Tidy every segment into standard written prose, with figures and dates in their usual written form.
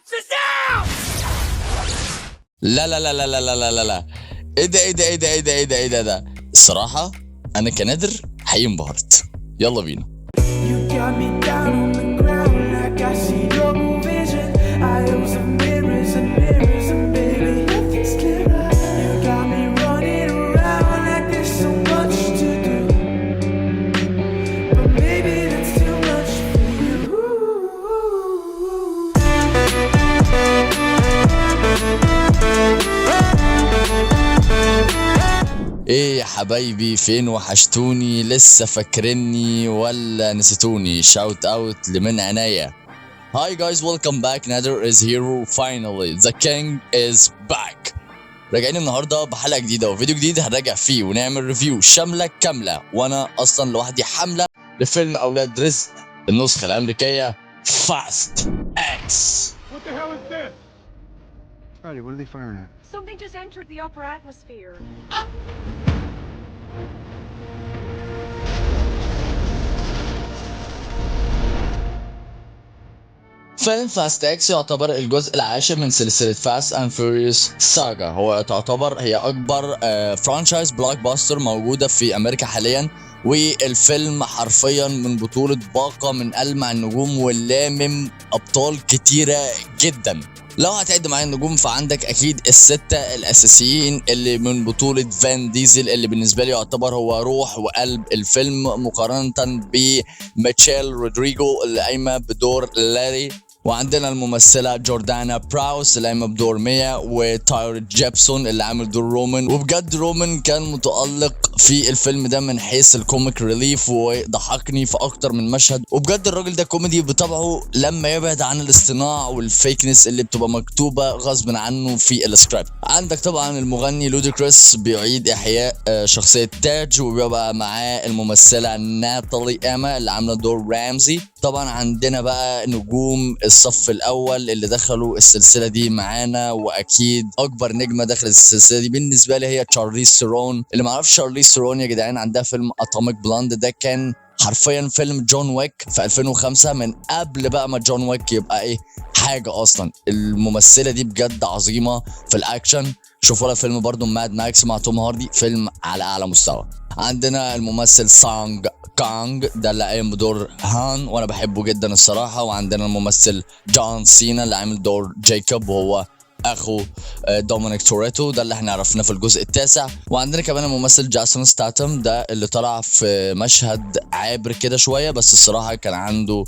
لا لا لا لا لا لا لا لا، ايه ده الصراحة انا كنادر حقيقي انبهرت. يلا بينا. You got me down on the ground like I see double vision. Aisles of mirrors and mirrors and baby nothing's clearer. You got me running around like there's so much to do, but maybe that's too much for you. ايه يا حبايبي، فين وحشتوني؟ لسه فاكرني ولا نسيتوني؟ shout out لمن عناية. Hi guys, welcome back. Nader is here finally. The king is back. راجعين النهارده بحلقة جديدة وفيديو جديد هنراجع فيه ونعمل ريفيو شاملة كاملة، وانا اصلا لوحدي حملة لفيلم اولاد رزق النسخة الامريكية Fast X. What the hell is this? Friday, what are they firing at? Something just entered the upper atmosphere. فيلم فاست اكس يعتبر الجزء العاشر من سلسلة فاست اند فيوريوس ساجا. هو تعتبر هي اكبر فرانشايز بلاك باستر موجودة في امريكا حاليا، والفيلم حرفيا من بطولة باقة من ألمع النجوم واللامم ابطال كتيرة جدا. لو هتعد معايا النجوم فعندك اكيد الستة الاساسيين اللي من بطولة فان ديزل، اللي بالنسبة لي يعتبر هو روح وقلب الفيلم مقارنة بميتشيل رودريجو اللي قايمة بدور لاري، وعندنا الممثلة جوردانا براوس اللي قايمة بدور ميا، وتاير جيبسون اللي عامل دور رومان. وبجد رومان كان متألق في الفيلم ده من حيث الكوميك ريليف وضحكني في اكتر من مشهد، وبجد الراجل ده كوميدي بطبعه لما يبعد عن الاصطناع والفيكنس اللي بتبقى مكتوبة غصب عنه في السكريبت. عندك طبعا المغني لوديكريس بيعيد احياء شخصية تاج، وبيبقى معاه الممثلة ناتالي اما اللي عاملة دور رامزي. طبعا عندنا بقى نجوم الصف الاول اللي دخلوا السلسله دي معانا، واكيد اكبر نجمه دخلت السلسله دي بالنسبه لي هي تشارليز ثيرون. اللي ما يعرفش تشارليز ثيرون يا جدعان، عندها فيلم اتوميك بلاند، ده كان حرفيا فيلم جون ويك في 2005، من قبل بقى ما جون ويك يبقى ايه حاجه اصلا. الممثله دي بجد عظيمه في الاكشن. شوفوا لها فيلم برضو ماد ماكس مع توم هاردي، فيلم على اعلى مستوى. عندنا الممثل سانج كانج ده اللي قايم بدور هان، وانا بحبه جدا الصراحه. وعندنا الممثل جون سينا اللي عامل دور جايكوب، وهو اخو دومينيك توريتو، ده اللي احنا عرفناه في الجزء التاسع. وعندنا كمان الممثل جاسون ستاتم، ده اللي طلع في مشهد عابر كده شويه، بس الصراحه كان عنده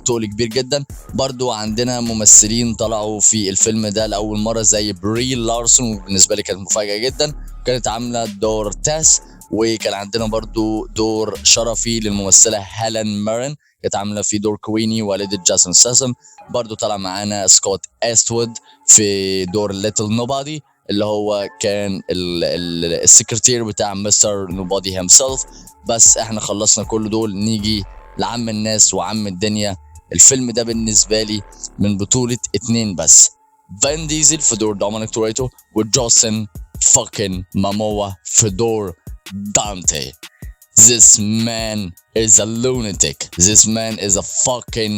تقل كبير جدا. برضو عندنا ممثلين طلعوا في الفيلم ده لاول مره زي بري لارسون، وبالنسبه لي كانت مفاجاه جدا، كانت عامله دور تاس. وكان عندنا برضو دور شرفي للممثله هيلين ميرن، كانت عامله في دور كويني والدة جاسون ساسم. برضو طلع معانا سكوت استوود في دور ليتل نوبادي، اللي هو كان السكرتير بتاع مستر نوبادي هيمسيلف. بس احنا خلصنا كل دول، نيجي لعم الناس وعم الدنيا. الفيلم ده بالنسبه لي من بطوله 2 بس، فان ديزل في دور دومينيك توريتو، وجوسن فاكين ماموا في دور Dante. This man is a lunatic. This man is a fucking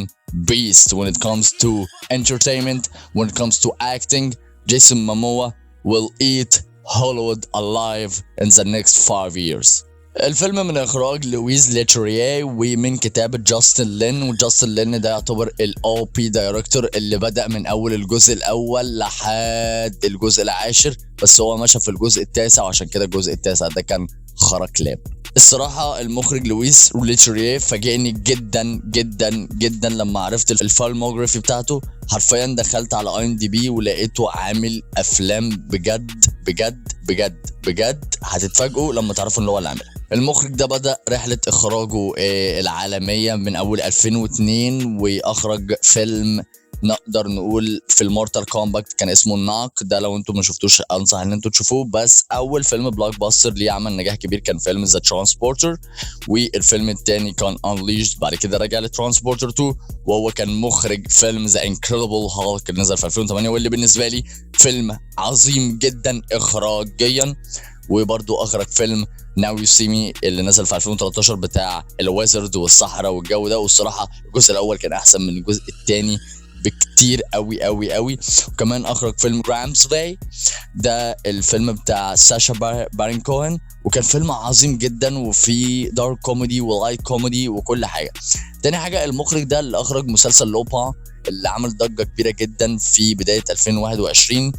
beast when it comes to entertainment, when it comes to acting. Jason Momoa will eat Hollywood alive in the next 5 years. الفيلم من اخراج لويز ليترييه ومن كتابة جاستن لين، وجاستن لين ده يعتبر الاو بي دايركتور اللي بدأ من اول الجزء الاول لحد الجزء العاشر، بس هو مشى في الجزء التاسع، وعشان كده الجزء التاسع ده كان خرا كلاب. الصراحة المخرج لويس ليترييه فاجئني جدا جدا جدا لما عرفت الفيلموجرافي بتاعته. حرفيا دخلت على IMDb ولقيته عامل افلام بجد بجد بجد بجد هتتفاجئوا لما تعرفوا ان هو اللي عاملها. المخرج ده بدأ رحلة اخراجه العالمية من اول 2002، واخرج فيلم نقدر نقول في المورتال كومباكت كان اسمه الناق، ده لو انتم ما شفتوش انصح ان انتم تشوفوه. بس اول فيلم بلاك باستر ليه عمل نجاح كبير كان فيلم ذا ترانسبورتر، والفيلم الثاني كان انليشد. بعد كده رجع لترانسبورتر 2، وهو كان مخرج فيلم ذا انكريدبل هالك اللي نزل في 2008، واللي بالنسبه لي فيلم عظيم جدا اخراجيا. وبرضو اخرج فيلم ناو يو سي مي اللي نزل في 2013 بتاع الويزرد والصحراء والجو ده، والصراحه الجزء الاول كان احسن من الجزء الثاني بكتير قوي قوي قوي. وكمان اخرج فيلم رامسفاي، ده الفيلم بتاع ساشا بارين كوهن، وكان فيلم عظيم جدا وفيه دارك كوميدي ولايت كوميدي وكل حاجه. تاني حاجه المخرج ده اللي اخرج مسلسل لوبا اللي عمل ضجه كبيره جدا في بدايه 2021،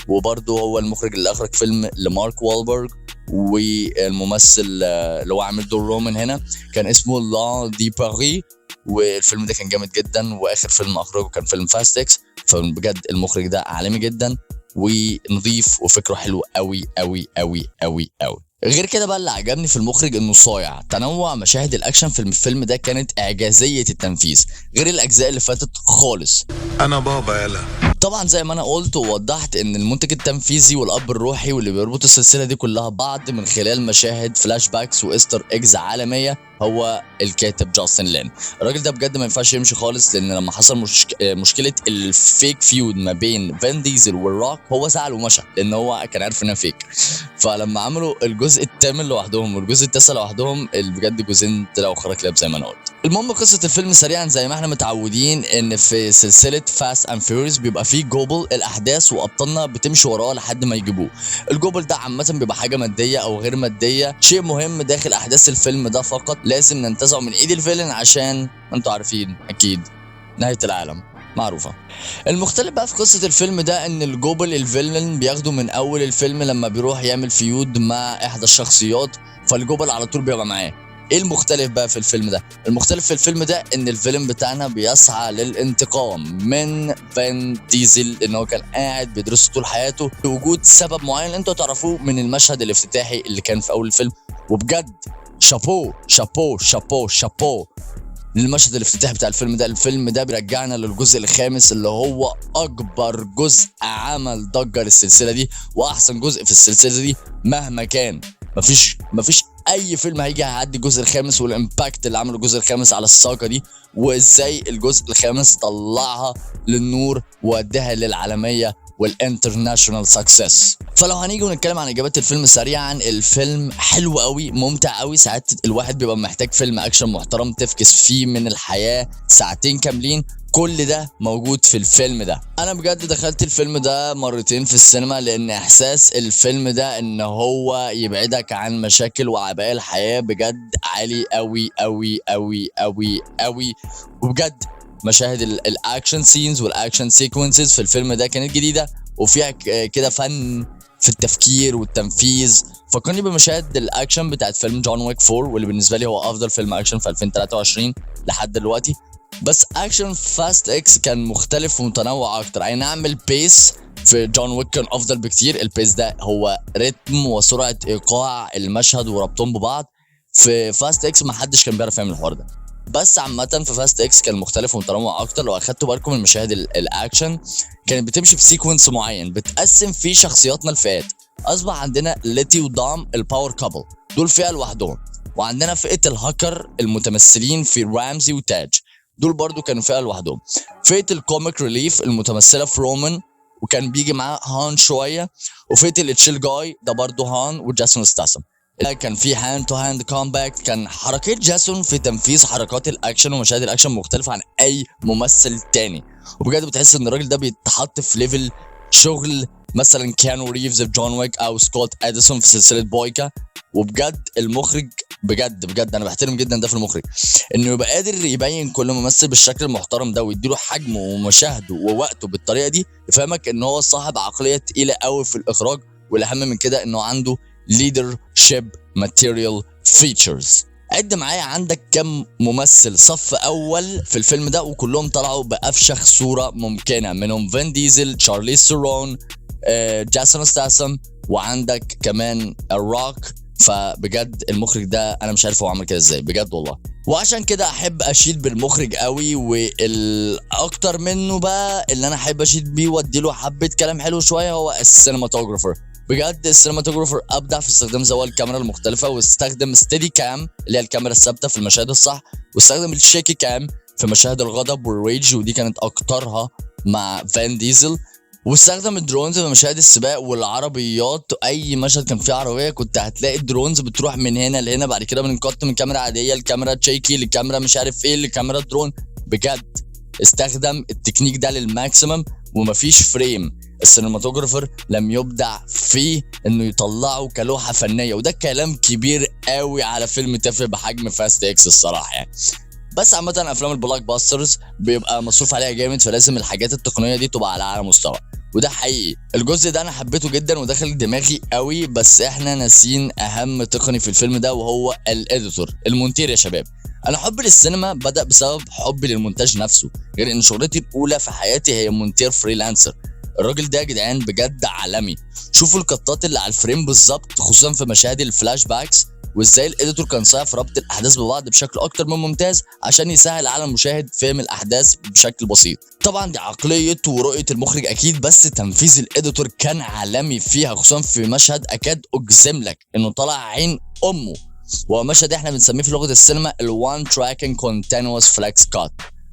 وبرضه هو المخرج اللي اخرج فيلم لمارك والبرغ، والممثل اللي هو عامل دور رومان هنا كان اسمه لا دي باري، والفيلم ده كان جامد جدا. واخر فيلم اخرجه كان فيلم فاست اكس. فبجد المخرج ده عالمي جدا ونظيف وفكره حلو قوي قوي قوي قوي قوي. غير كده بقى اللي عجبني في المخرج انه صايع، تنوع مشاهد الاكشن في الفيلم ده كانت اعجازيه التنفيذ غير الاجزاء اللي فاتت خالص. انا بابا يلا. طبعا زي ما انا قلت ووضحت ان المنتج التنفيذي والاب الروحي واللي بيربط السلسله دي كلها ببعض من خلال مشاهد فلاش باكس وايستر ايجز عالميه هو الكاتب جاستن لين. الراجل ده بجد ما ينفعش يمشي خالص، لان لما حصل مشكله الفيك فيود ما بين فان ديزل والروك هو زعل ومشى، لان هو كان عارف انها فيك. فلما عملوا الجزء الثامن لوحدهم والجزء التاسع لوحدهم بجد جزئين طلعوا خرا كلاب زي ما انا قلت. المهم قصه الفيلم سريعا زي ما احنا متعودين ان في سلسله فاست اند فيوريوس بيبقى فيه جوبل الاحداث وابطالنا بتمشي وراه لحد ما يجيبوه. الجوبل ده عامه بيبقى حاجه ماديه او غير ماديه، شيء مهم داخل احداث الفيلم ده فقط لازم ننتزعه من ايد الفيلن عشان انتوا عارفين اكيد نهايه العالم معروفه. المختلف بقى في قصه الفيلم ده ان الجوبل الفيلن بياخده من اول الفيلم لما بيروح يعمل فيود مع احدى الشخصيات، فالجوبل على طول بيبقى معاه. ايه المختلف بقى في الفيلم ده؟ المختلف في الفيلم ده ان الفيلم بتاعنا بيسعى للانتقام من فان ديزل، ان هو كان قاعد بيدرسه طول حياته لوجود سبب معين انتوا تعرفوه من المشهد الافتتاحي اللي كان في اول الفيلم. وبجد شابو شابو شابو شابو للمشهد الافتتاحي بتاع الفيلم ده. الفيلم ده بيرجعنا للجزء الخامس اللي هو اكبر جزء عمل ضجه للسلسله دي واحسن جزء في السلسله دي مهما كان. مفيش اي فيلم هيجي هيعدي الجزء الخامس والامباكت اللي عمله الجزء الخامس على الساقه دي، وازاي الجزء الخامس طلعها للنور ووداها للعالميه والانترناشونال سكسس. فلو هنيجي ونتكلم عن اجابات الفيلم سريعا، الفيلم حلو قوي ممتع قوي. ساعات الواحد بيبقى محتاج فيلم اكشن محترم تفكس فيه من الحياه ساعتين كاملين، كل ده موجود في الفيلم ده. انا بجد دخلت الفيلم ده مرتين في السينما لان احساس الفيلم ده ان هو يبعدك عن مشاكل وعباء الحياه بجد عالي قوي قوي قوي قوي قوي. وبجد مشاهد الاكشن سينز والاكشن سيكونسز في الفيلم ده كانت جديده وفيها كده فن في التفكير والتنفيذ. فكرني بمشاهد الاكشن بتاعت فيلم جون ويك 4 واللي بالنسبه لي هو افضل فيلم اكشن في 2023 لحد دلوقتي. بس اكشن فاست اكس كان مختلف ومتنوع اكتر. اي نعم البيس في جون ويك كان افضل بكتير، البيس ده هو رتم وسرعه ايقاع المشهد وربطهم ببعض. في فاست اكس ما حدش كان بيعرف يعمل الحوار ده، بس عامه في فاست اكس كان مختلف ومتنوع اكتر. لو اخدتوا بالكم من مشاهد الاكشن كانت بتمشي في سيكونس معين بتقسم فيه شخصياتنا لفئات. اصبح عندنا ليتي ودام الباور كابل، دول فئه لوحدهم، وعندنا فئه الهاكر المتمثلين في رامزي وتاج، دول برضو كانوا فئه لوحدهم. فئه الكوميك ريليف المتمثله في رومان وكان بيجي معاه هان شويه، وفئه التشيل جاي ده برضو هان وجاسون ستاسم. كان في هاند تو هاند كومباكت، كان حركات جاسون في تنفيذ حركات الاكشن ومشاهد الاكشن مختلفه عن اي ممثل تاني. وبجد بتحس ان الراجل ده بيتحط في ليفل شغل مثلا كيانو ريفز في جون ويك او سكوت اديسون في سلسله بويكا. وبجد المخرج بجد انا بحترم جدا ده في المخرج، انه يبقى قادر يبين كل ممثل بالشكل المحترم ده ويديله حجمه ومشاهده ووقته بالطريقه دي، يفهمك ان هو صاحب عقليه تقيله قوي في الاخراج، والاهم من كده انه عنده leadership material features. عد معايا عندك كم ممثل صف اول في الفيلم ده وكلهم طلعوا بافشخ صوره ممكنه، منهم فين ديزل، شارليز ثيرون، جاسون ستاسم، وعندك كمان الروك. فبجد المخرج ده انا مش عارف هو عمل كده ازاي بجد والله. وعشان كده احب اشيد بالمخرج قوي، والاكتر منه بقى اللي انا احب اشيد بيه واديله حبه كلام حلو شويه هو السينماتوجرافر. بجد السينماتوجرافر ابدع في استخدام زوايا الكاميرا المختلفه، واستخدم ستيدي كام اللي هي الكاميرا الثابته في المشاهد الصح، واستخدم الشيكي كام في مشاهد الغضب والريج ودي كانت اكترها مع فان ديزل، واستخدم الدرونز في مشاهد السباق والعربيات. اي مشهد كان فيه عربيه كنت هتلاقي الدرونز بتروح من هنا لهنا، بعد كده بننقط من كاميرا عاديه لكاميرا تشيكي لكاميرا مش عارف ايه لكاميرا درون. بجد استخدم التكنيك ده للماكسيمم ومفيش فريم السينماتوجرافر لم يبدع فيه انه يطلعه كلوحه فنيه، وده كلام كبير قوي على فيلم تافه بحجم فاست اكس الصراحه يعني. بس عامه افلام البلاك باسترز بيبقى مصروف عليها جامد، فلازم الحاجات التقنيه دي تبقى على اعلى مستوى، وده حقيقي. الجزء ده انا حبيته جدا وداخل دماغي قوي، بس احنا ناسيين اهم تقني في الفيلم ده وهو الاديتور، المونتير يا شباب. انا حبي للسينما بدأ بسبب حبي للمونتاج نفسه، غير ان شغلتي الاولى في حياتي هي مونتير فريلانسر. الراجل ده يا جدعان بجد عالمي. شوفوا القطات اللي على الفريم بالظبط، خصوصا في مشاهد الفلاش باكس، وازاي الاديتور كان صايع في ربط الاحداث ببعض بشكل اكتر من ممتاز عشان يسهل على المشاهد فهم الاحداث بشكل بسيط. طبعا دي عقليه ورؤيه المخرج اكيد، بس تنفيذ الاديتور كان عالمي فيها، خصوصا في مشهد اكاد اجزم لك انه طلع عين امه، وهو مشهد احنا بنسميه في لغه السينما الوان تراكنج كونتينوس فليكس كات.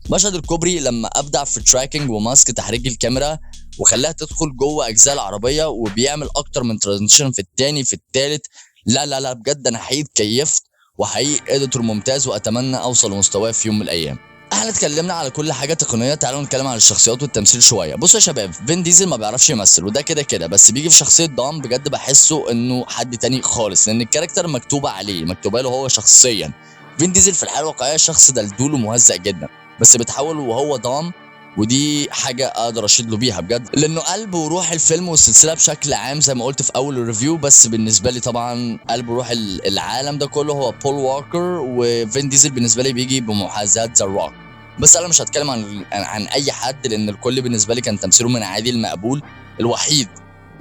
مشهد الكوبري لما ابدع في تراكنج وماسك تحريك الكاميرا وخلاها تدخل جوه اجزاء العربيه، وبيعمل اكتر من ترانزيشن في الثاني في الثالث. لا بجد انا حقيقي اتكيفت، وحقيقي اديتور ممتاز، واتمنى اوصل لمستواه في يوم من الايام. احنا اتكلمنا على كل حاجه تقنيه، تعالوا نتكلم على الشخصيات والتمثيل شويه. بصوا يا شباب، فين ديزل ما بيعرفش يمثل، وده كده بس بيجي في شخصيه دام بجد بحسه انه حد تاني خالص، لان الكاركتر مكتوبه عليه، مكتوبه له هو شخصيا. فين ديزل في الحياه الواقعيه شخص دلدول ومهزأ جدا، بس بيتحول وهو دام، ودي حاجه اقدر اشيد له بيها بجد، لانه قلب وروح الفيلم والسلسله بشكل عام زي ما قلت في اول الريفيو. بس بالنسبه لي طبعا قلب وروح العالم ده كله هو بول ووكر، وفين ديزل بالنسبه لي بيجي بمحاذاه ذا روك. بس انا مش هتكلم عن اي حد، لان الكل بالنسبه لي كان تمثيله من عادي المقبول. الوحيد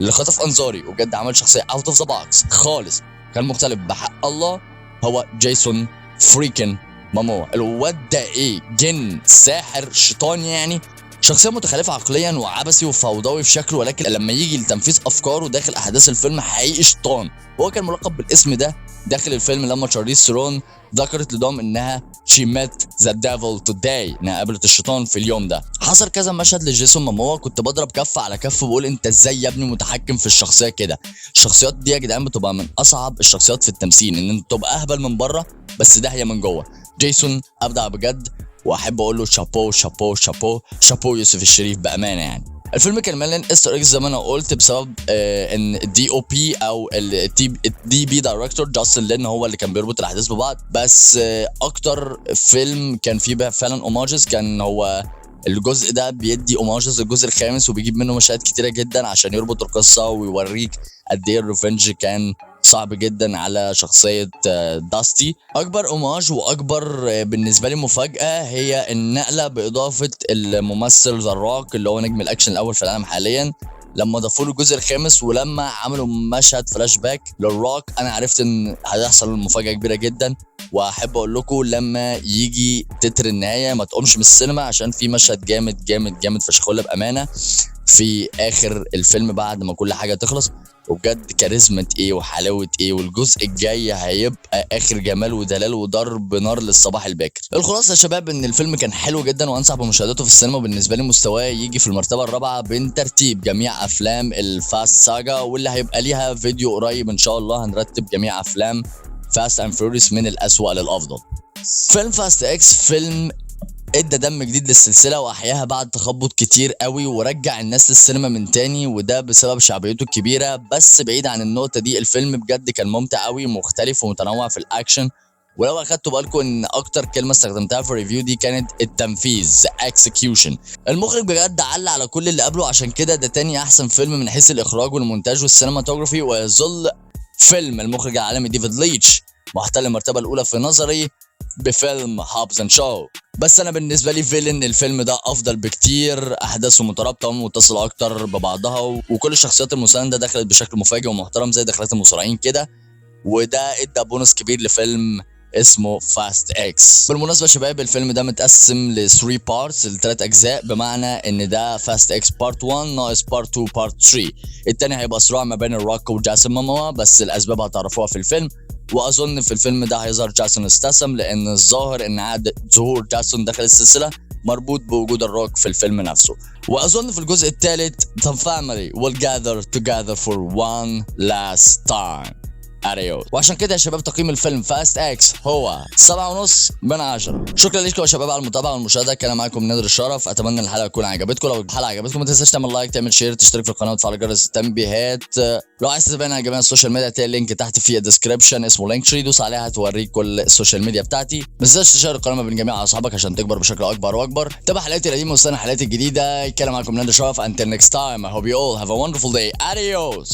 اللي خطف انظاري وبجد عمل شخصيه اوت اوف ذا بوكس خالص، كان مختلف بحق الله، هو جيسون فريكن ماموا. الواد ده ايه، جن ساحر شيطان يعني، شخصيه متخلفه عقليا وعبثي وفوضوي في شكله، ولكن لما يجي لتنفيذ افكاره داخل احداث الفيلم حقيقي شيطان. هو كان ملقب بالاسم ده داخل الفيلم لما تشارليز ثرون ذكرت لدوم انها she met the devil today، انها قابلت الشيطان في اليوم ده. حصل كذا مشهد لجيسون ماموا كنت بضرب كف على كف وبقول انت ازاي يا ابني متحكم في الشخصيه كده. الشخصيات دي يا جدعان بتبقى من اصعب الشخصيات في التمثيل، ان انت تبقى اهبل من بره بس ده هي من جوه. جيسون ابدع بجد، واحب اقول له شابو شابو شابو شابو يوسف الشريف بامانه يعني. الفيلم كان مليان استر اكس زي ما انا قلت، بسبب ان الدي او بي او الدي بي دايركتور جاستن لين هو اللي كان بيربط الاحداث ببعض. بس اكتر فيلم كان فيه فعلا اوماجز كان هو الجزء ده، بيدي اوماجز الجزء الخامس وبيجيب منه مشاهد كتيره جدا عشان يربط القصه ويوريك قد ايه الريفنج كان صعب جدا على شخصية داستي. أكبر اوماج وأكبر بالنسبة لي مفاجأة هي النقلة بإضافة الممثل ذا روك اللي هو نجم الأكشن الأول في العالم حاليا، لما ضافوا له الجزء الخامس ولما عملوا مشهد فلاش باك للروك أنا عرفت إن هيحصل مفاجأة كبيرة جدا. وأحب أقول لكم لما يجي تتر النهاية ما تقومش من السينما، عشان في مشهد جامد جامد جامد فشخولة بأمانة في آخر الفيلم بعد ما كل حاجة تخلص، وبجد كاريزما ايه وحلاوه ايه، والجزء الجاي هيبقى اخر جمال ودلال وضرب نار للصباح الباكر. الخلاصه يا شباب ان الفيلم كان حلو جدا وانصح بمشاهدته في السينما، وبالنسبه لي مستواه يجي في المرتبه الرابعه بين ترتيب جميع افلام الفاست ساجا، واللي هيبقى ليها فيديو قريب ان شاء الله هنرتب جميع افلام فاست اند فيوريوس من الاسوأ للافضل. فيلم فاست اكس فيلم ادى دم جديد للسلسله واحياها بعد تخبط كتير قوي، ورجع الناس للسينما من تاني، وده بسبب شعبيته الكبيره. بس بعيد عن النقطه دي الفيلم بجد كان ممتع قوي ومختلف ومتنوع في الاكشن. ولو اخدتوا بالكم ان اكتر كلمه استخدمتها في الريفيو دي كانت التنفيذ execution. المخرج بجد علق على كل اللي قبله، عشان كده ده تاني احسن فيلم من حيث الاخراج والمونتاج والسينماتوجرافي، ويظل فيلم المخرج العالمي ديفيد ليتش محتل المرتبه الاولى في نظري بفيلم هابز اند شو. بس انا بالنسبه لي فيلن الفيلم ده افضل بكتير، احداثه مترابطه ومتصله اكتر ببعضها، وكل الشخصيات المسانده دخلت بشكل مفاجئ ومحترم زي دخلات المصارعين كده، وده ادى بونص كبير لفيلم اسمه فاست اكس. بالمناسبه يا شباب الفيلم ده متقسم ل 3 بارتس، ل3 اجزاء، بمعنى ان ده فاست اكس بارت 1 ناقص بارت 2 بارت 3. التاني هيبقى صراع ما بين الروك وجاسون ماموا، بس الاسباب هتعرفوها في الفيلم. واظن في الفيلم ده هيظهر جاسون ستاثام، لان الظاهر ان عاد ظهور جاسون داخل السلسله مربوط بوجود الروك في الفيلم نفسه. واظن في الجزء الثالث the family will gather together for one last time. اريوس. وعشان كده يا شباب تقييم الفيلم فاست اكس هو 7.5 من 10. شكرا لكم يا شباب على المتابعه والمشاهده. كان معاكم نادر الشرف. اتمنى الحلقه تكون عجبتكم. لو الحلقه عجبتكم ما تنساش تعمل لايك، تعمل شير، تشترك في القناه وتفعل جرس التنبيهات. لو عايز تتابعنا على جميع السوشيال ميديا هتلاقي اللينك تحت في الديسكربشن اسمه لينك تري، دوس عليها هتوريك كل السوشيال ميديا بتاعتي. ما تنساش تشارك القناه ما بين جميع اصحابك عشان تكبر بشكل اكبر واكبر. تابع حلقاتي القديمه واستنى حلقاتي الجديده. كان معاكم نادر الشرف. Until next time I hope you all have a wonderful day. Adios.